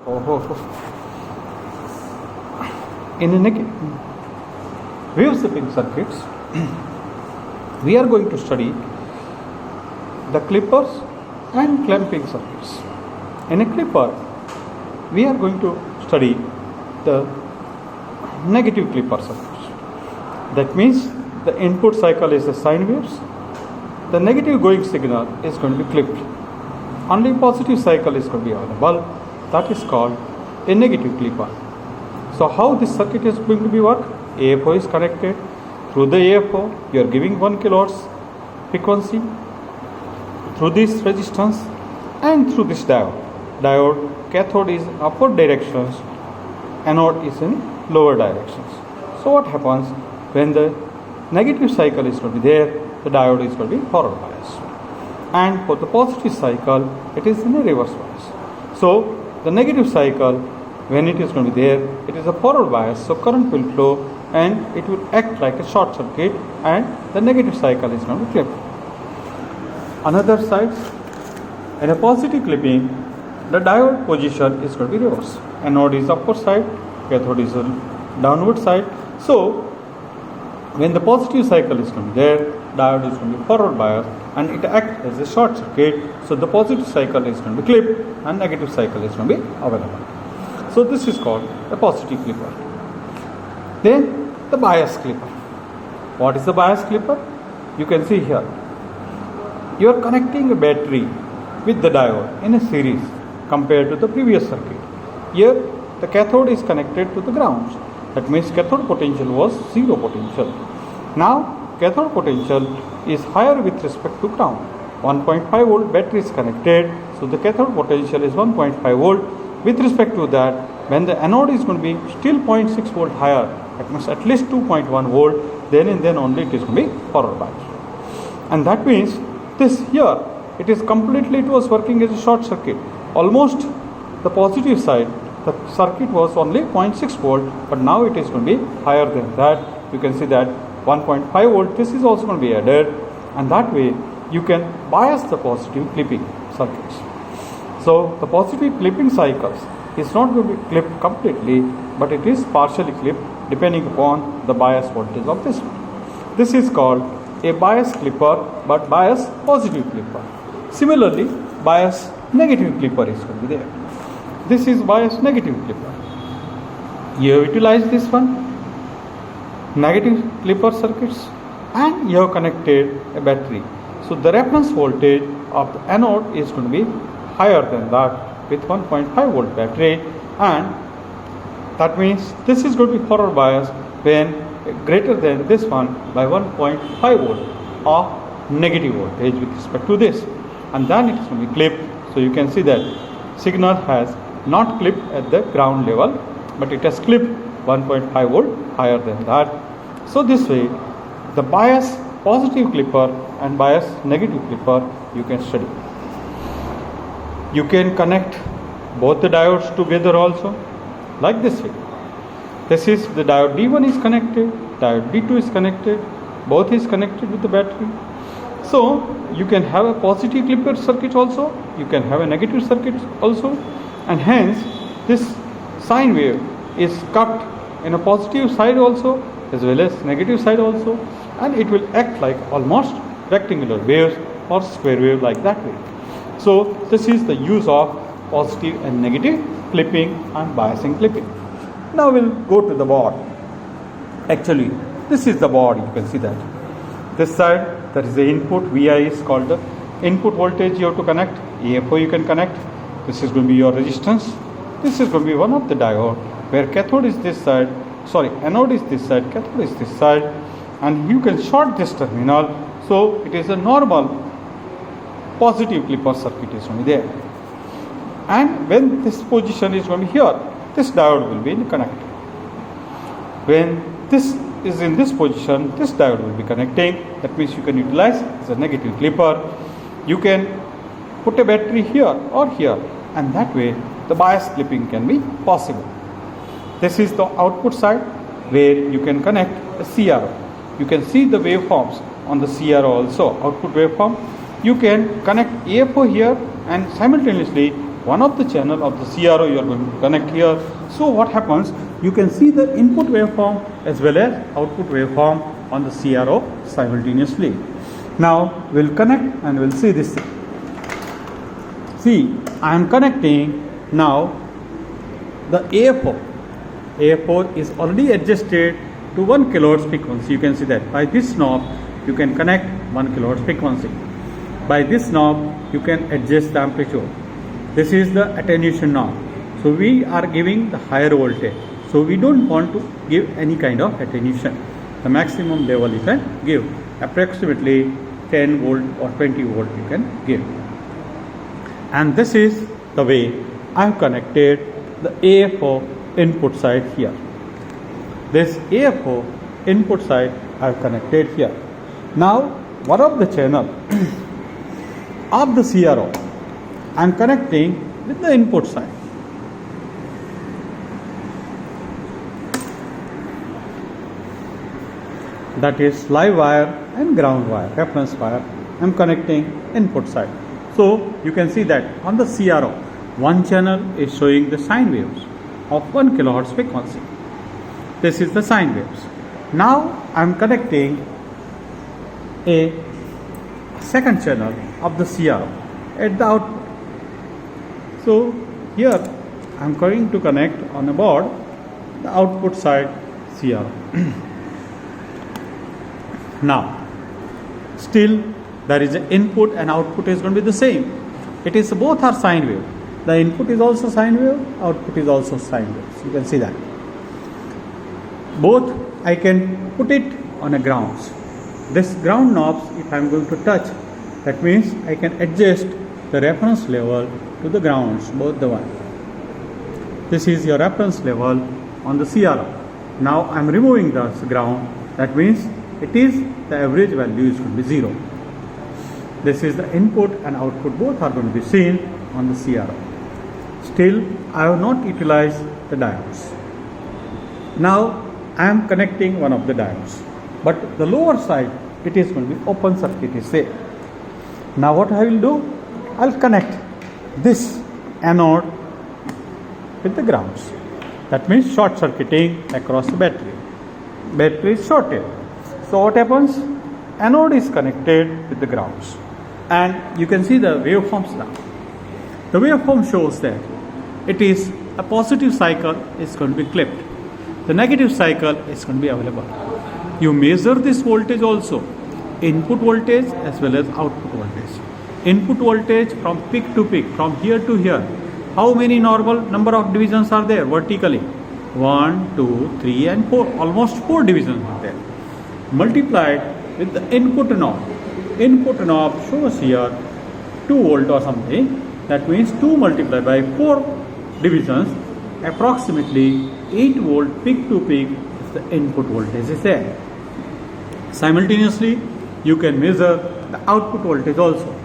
In wave shipping circuits, we are going to study the clippers and clamping circuits. In a clipper, we are going to study the negative clipper circuits. That means the input cycle is the sine waves. The negative going signal is going to be clipped. Only positive cycle is going to be available. That is called a negative clipper. So how this circuit is going to be work? AFO is connected. Through the AFO, you are giving 1 kilohertz frequency through this resistance and through this diode. Diode cathode is upward directions, anode is in lower directions. So what happens when the negative cycle is going to be there? The diode is going to be forward bias, and for the positive cycle, it is in a reverse bias. So the negative cycle, when it is going to be there, it is a forward bias, so current will flow and it will act like a short circuit, and the negative cycle is going to be clipped. Another side, in a positive clipping, the diode position is going to be reverse. Anode is upward side, cathode is on downward side. So when the positive cycle is going to be there, diode is going to be forward bias and it acts as a short circuit. So the positive cycle is going to be clipped and negative cycle is going to be available. So this is called a positive clipper. Then the bias clipper. What is the bias clipper? You can see here. You are connecting a battery with the diode in a series compared to the previous circuit. Here the cathode is connected to the ground. That means cathode potential was zero potential. Now cathode potential is higher with respect to ground. 1.5 volt battery is connected, so the cathode potential is 1.5 volt. With respect to that, when the anode is going to be still 0.6 volt higher, that means at least 2.1 volt, then and then only it is going to be forward bias. And that means this here, it is completely, it was working as a short circuit. Almost the positive side, the circuit was only 0.6 volt, but now it is going to be higher than that. You can see that 1.5 volt, this is also going to be added, and that way you can bias the positive clipping circuits. So the positive clipping cycles is not going to be clipped completely, but it is partially clipped depending upon the bias voltage of this one. This is called a bias clipper, but bias positive clipper. Similarly, bias negative clipper is going to be there. This is bias negative clipper. You have utilized this one, negative clipper circuits, and you have connected a battery. So the reference voltage of the anode is going to be higher than that with 1.5 volt battery, and that means this is going to be forward bias when greater than this one by 1.5 volt of negative voltage with respect to this, and then it is going to be clipped. So you can see that signal has not clipped at the ground level, but it has clipped 1.5 volt higher than that. So this way the bias positive clipper and bias negative clipper you can study. You can connect both the diodes together also, like this way. This is the diode D1 is connected, diode D2 is connected, both is connected with the battery. So you can have a positive clipper circuit also, you can have a negative circuit also, and hence this sine wave is cut in a positive side also as well as negative side also, and it will act like almost rectangular waves or square wave like that way. So this is the use of positive and negative clipping and biasing clipping. Now we'll go to the board. Actually, this is the board. You can see that. This side, there is the input. VI is called the input voltage you have to connect. AFO you can connect. This is going to be your resistance. This is going to be one of the diode where cathode is this side. Sorry, anode is this side, cathode is this side, and you can short this terminal. So it is a normal positive clipper circuit is going to be there. And when this position is going to be here, this diode will be in connected. When this is in this position, this diode will be connecting. That means you can utilize as a negative clipper. You can put a battery here or here, and that way the bias clipping can be possible. This is the output side where you can connect a CRO. You can see the waveforms on the CRO also, output waveform. You can connect AFO here and simultaneously one of the channel of the CRO you are going to connect here. So what happens, you can see the input waveform as well as output waveform on the CRO simultaneously. Now we'll connect and we'll see this thing. See, I am connecting now the AF4. AF4 is already adjusted to 1 kilohertz frequency. You can see that by this knob you can connect 1 kilohertz frequency. By this knob you can adjust the amplitude. This is the attenuation knob. So we are giving the higher voltage. So we don't want to give any kind of attenuation. The maximum level you can give approximately 10 volt or 20 volt you can give. And this is the way I have connected the AF4 input side here. This AF4 input side I have connected here. Now one of the channel of the CRO I am connecting with the input side. That is live wire and ground wire, reference wire. I am connecting input side. So you can see that on the CRO, one channel is showing the sine waves of 1 kilohertz frequency. This is the sine waves. Now I am connecting a second channel of the CRO at the output. So here I am going to connect on a board the output side CRO. Now still there is an input and output is going to be the same. It is both are sine wave. The input is also sine wave, output is also sine wave. You can see that. Both I can put it on a grounds. This ground knobs, if I am going to touch, that means I can adjust the reference level to the grounds, both the one. This is your reference level on the CRO. Now I am removing this ground. That means it is the average value is going to be 0. This is the input and output, both are going to be seen on the CRO. Still I have not utilized the diodes. Now I am connecting one of the diodes, but the lower side it is going to be open circuit is there. Now what I will do, I will connect this anode with the grounds. That means short circuiting across the battery. Battery is shorted. So what happens? Anode is connected with the grounds. And you can see the waveforms now. The waveform shows that it is a positive cycle is going to be clipped. The negative cycle is going to be available. You measure this voltage also, input voltage as well as output voltage. Input voltage from peak to peak, from here to here. How many normal number of divisions are there vertically? 1, 2, 3 and 4. Almost 4 divisions are there. Multiplied with the input knob. Input knob shows here 2 volt or something. That means 2 multiplied by 4 divisions, approximately 8 volt peak to peak is the input voltage is there. Simultaneously you can measure the output voltage also.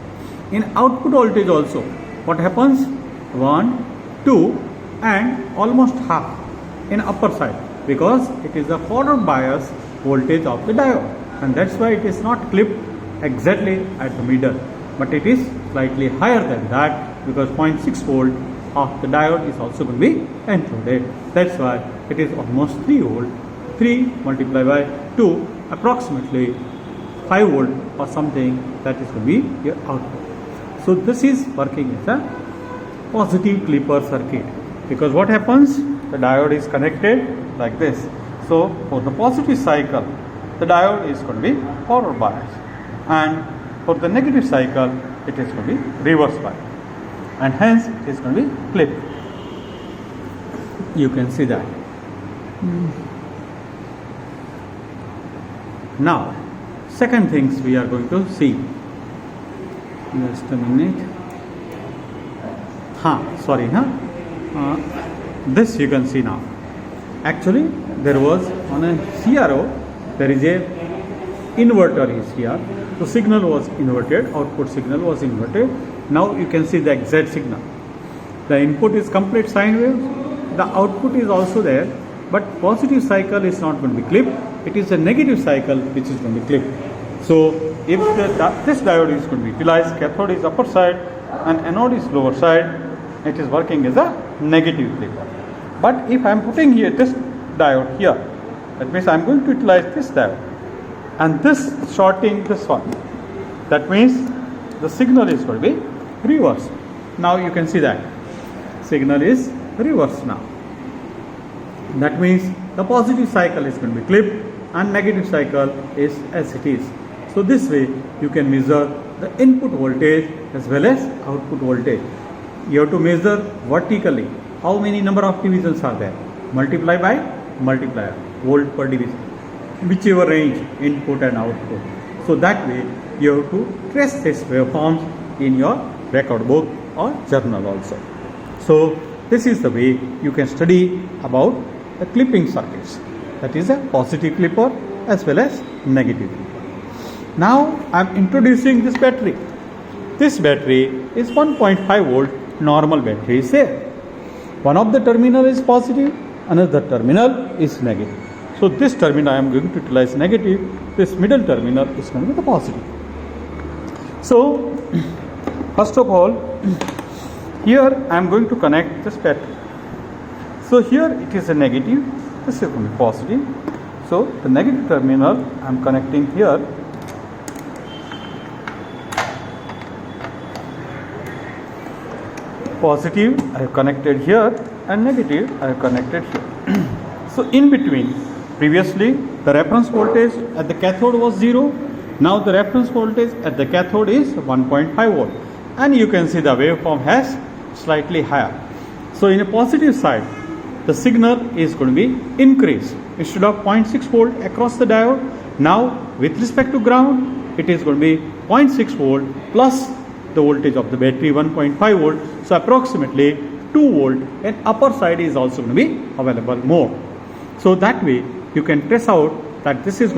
In output voltage also, what happens? 1, 2 and almost half in upper side, because it is the forward bias voltage of the diode, and that's why it is not clipped exactly at the middle, but it is slightly higher than that, because 0.6 volt of the diode is also going to be included. That's why it is almost 3 volt. 3 multiplied by 2, approximately 5 volt or something, that is going to be your output. So this is working as a positive clipper circuit, because what happens? The diode is connected like this. So for the positive cycle, the diode is going to be forward bias, and for the negative cycle, it is going to be reverse bias, and hence it is going to be clipped. You can see that. Now, second things we are going to see. Just a minute. This you can see now. Actually, there was on a CRO, there is a inverter is here. The signal was inverted, output signal was inverted. Now you can see the exact signal. The input is complete sine wave. The output is also there, but positive cycle is not going to be clipped. It is a negative cycle which is going to be clipped. So if this diode is going to be utilized, cathode is upper side and anode is lower side. it is working as a negative clipper. But if I am putting here this diode here, that means I am going to utilize this diode and this shorting this one. That means the signal is going to be reversed. Now you can see that signal is reversed now. That means the positive cycle is going to be clipped and negative cycle is as it is. So this way you can measure the input voltage as well as output voltage. You have to measure vertically how many number of divisions are there. Multiply by multiplier, volt per division, whichever range input and output. So that way you have to trace these waveforms in your record book or journal also. So this is the way you can study about the clipping circuits. That is a positive clipper as well as negative clipper. Now I am introducing this battery. This battery is 1.5 volt normal battery is there. One of the terminal is positive, another terminal is negative. So this terminal I am going to utilize negative, this middle terminal is going to be the positive. So first of all, here I am going to connect this battery. So here it is a negative, this is going to be positive. So the negative terminal I am connecting here. Positive I have connected here and negative I have connected here. So in between, previously the reference voltage at the cathode was 0. Now the reference voltage at the cathode is 1.5 volt. And you can see the waveform has slightly higher. So in a positive side, the signal is going to be increased. Instead of 0.6 volt across the diode, now with respect to ground, it is going to be 0.6 volt plus the voltage of the battery 1.5 volt. So approximately 2 volt and upper side is also going to be available more. So that way you can trace out that this is going to